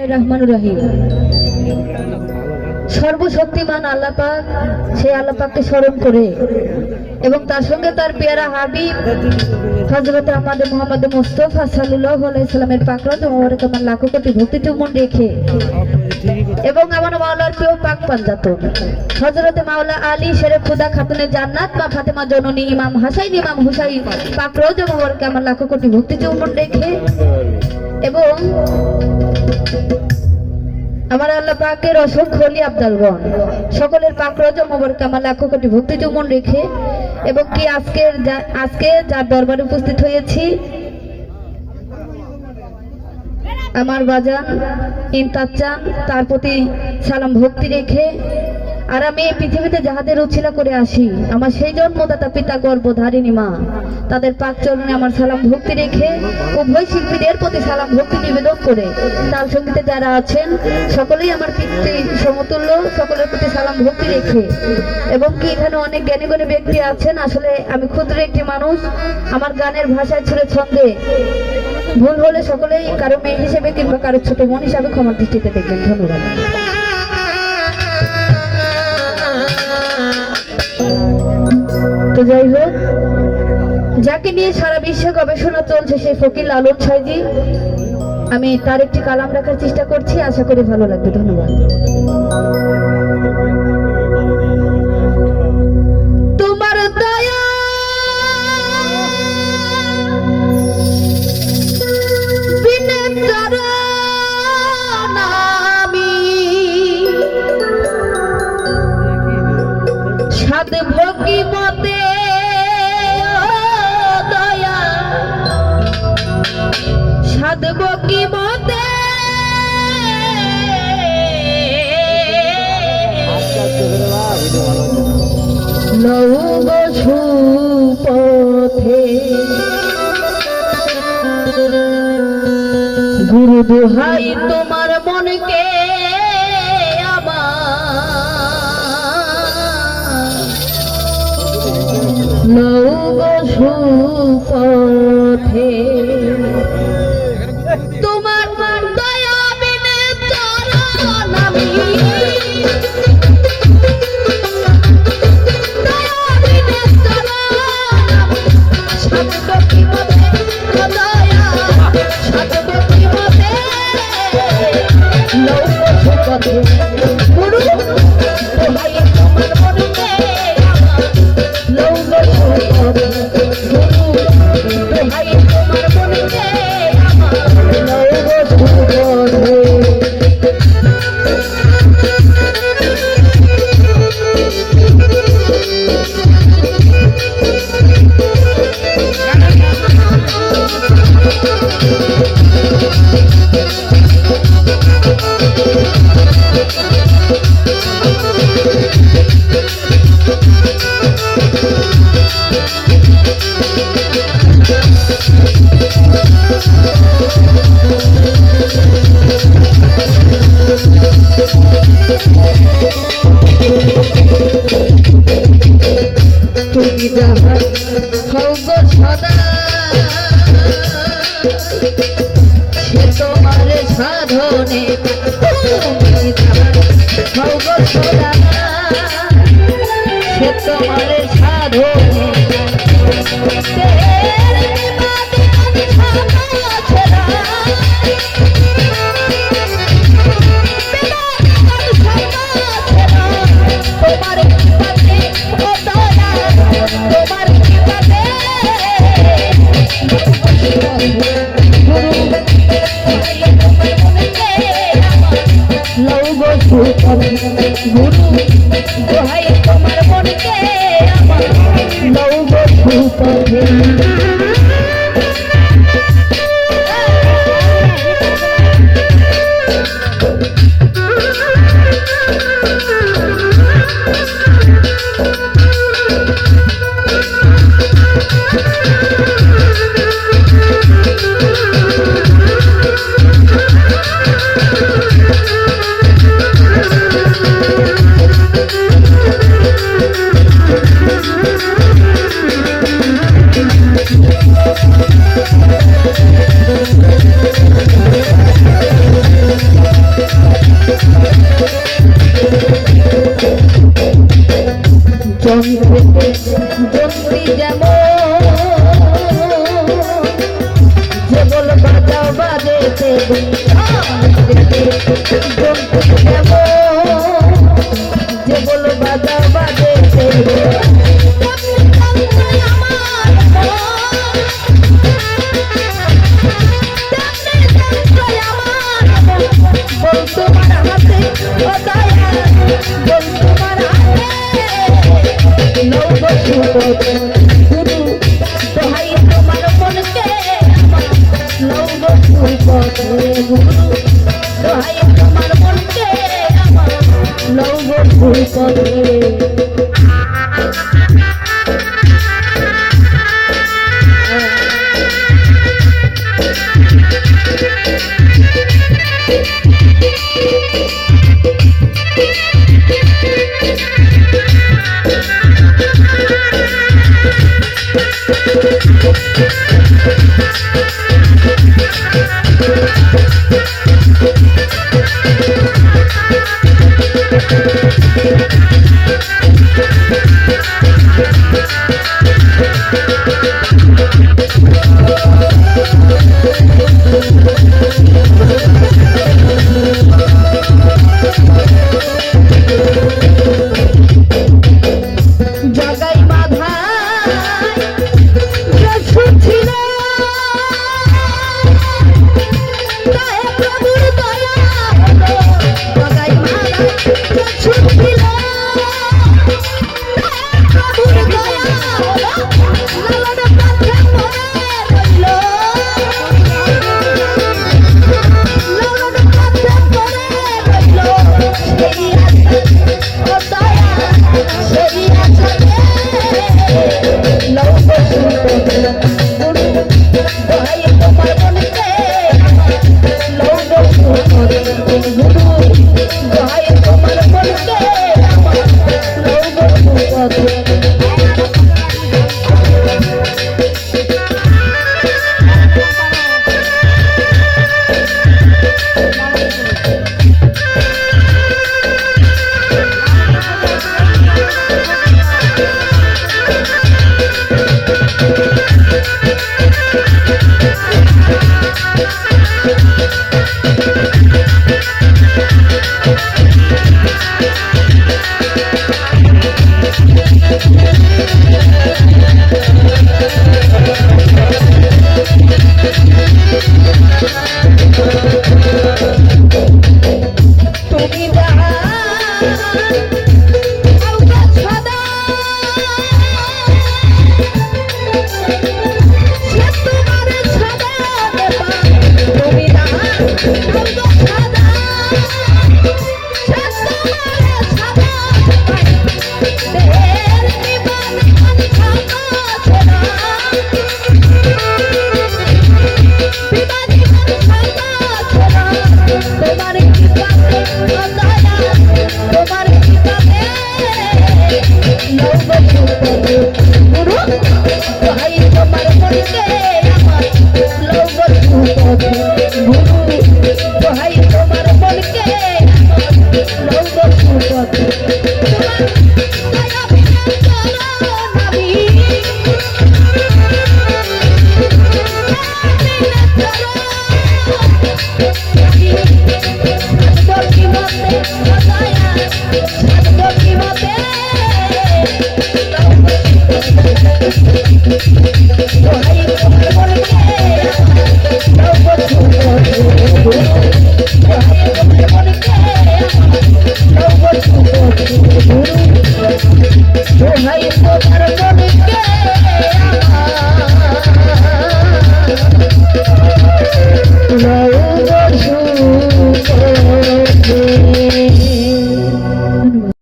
রহমানুর রহিম। সর্বশক্তিমান আল্লাহ পাক, সেই আল্লাহ পাককে স্মরণ করে এবং তার সঙ্গে তার পেয়ারা হাবিব হযরত আমাদের মুহাম্মদ মুস্তাফা সাল্লাল্লাহু আলাইহি সাল্লামের পাকরাত মোবারক আমার লাখো কোটি ভক্তি চুম্বন রেখে এবং আমার মাওলার প্রিয় পাক পাঞ্জাতন হযরত মাওলা আলী শেরে খুদা খাতুনে জান্নাত মা ফাতেমা জননী ইমাম হাসাইন ইমাম হুসাইন পাকরাত মোবারক আমার লাখো কোটি ভক্তি চুম্বন রেখে এবং আমার আল্লাহ পাকের অসংখ্য ওলি আব্দালগণ সকলের পাক রওজা মোবারক আমার লাখো কোটি ভক্তি চুম্বন রেখে এবং কি আজকে যার দরবারে উপস্থিত হয়েছি আমার বাজান ইমতাজ চান, তার প্রতি সালাম ভক্তি রেখে আর আমি এই পৃথিবীতে যাহাদের উছিলা করে আসি আমার সেই জন্মদাতা পিতা গর্ভধারিণী মা তাদের পাক চরণে আমার সালাম ভক্তি রেখে উভয় শিল্পীদের প্রতি সালাম ভক্তি নিবেদন করে তাল সঙ্গীতে যারা আছেন সকলেই আমার পিতৃ সমতুল্য, সকলের প্রতি সালাম ভক্তি রেখে এবং কি এখানে অনেক জ্ঞানী গুণী ব্যক্তি আছেন। আসলে আমি ক্ষুদ্র একটি মানুষ, আমার গানের ভাষায় ছুড়ে ছন্দে ভুল হলে সকলেই কারো মেয়ে হিসেবে কিংবা কারো ছোট বোন হিসাবে ক্ষমার দৃষ্টিতে দেখবেন। ধন্যবাদ। তো যাই হোক, যাকে নিয়ে সারা বিশ্বে গবেষণা চলছে সেই ফকির লালন সাইজি, আমি তার একটি কালাম রাখার চেষ্টা করছি, আশা করি ভালো লাগবে। ধন্যবাদ। তোমার দয়া সাদ ভোগী মতে দয়া সাদ ভোগী মতে লৌহ সুপথে গুরু দোহাই তোমার মনকে লৌহ সুপথে তোমার দয়া বিনে চরণ আমি দয়া বিনে চরণ আমি সাধব কি মতে দয়া সাধব কি মতে লৌহ সুপথে গুরু দোহাই তোমার মনকে লৌহ সুপথে গুরু দোহাই তোমার মনকে লৌহ সুপথে। তুমি যাহা হও গো সদা সে তোমার সাধনে, তুমি যাহা হও গো সদা সে তোমার সাধনে গুরু দোহাই তোমার মনকে আমার লৌহ সুপথে। যে বলো বাজা বাজে বল তোমার হাতে ও দয়া বল তোমার হাতে নৌকো গুরু দোহাই তোমার মনকে নৌকো গুরু দোহাই তোমার মনকে নৌকো জগাই মাধায় যশু ছিল তাই প্রভুর দয়া হলো জগাই মাধায় যশু ছিল তাই প্রভুর দয়া হলো লালন পাথে মরে রইল লালন পাথে মরে রইল সেই আশা ও দয়া সেই আশা নৌকো গুরু দোহাই তোমার মনকে নৌকো গুরু দোহাই তোমার মনকে নৌকো তুমি যাহা সদা সে তোমার সদা দেবা তুমি যাহা সদা সে তোমার সদা দেহের জীবন ছাপা ছোড়া বিবাদ জীবন ছাপা ছোড়া তোমার কিতাবে দয়া তোমার কিতাবে নৌকো গুরু দোহাই তোমার মনকে আমার নৌকো গুরু দোহাই তোমার মনকে আমার নৌকো তোমার দয়া বিনা চলো নবী Hai,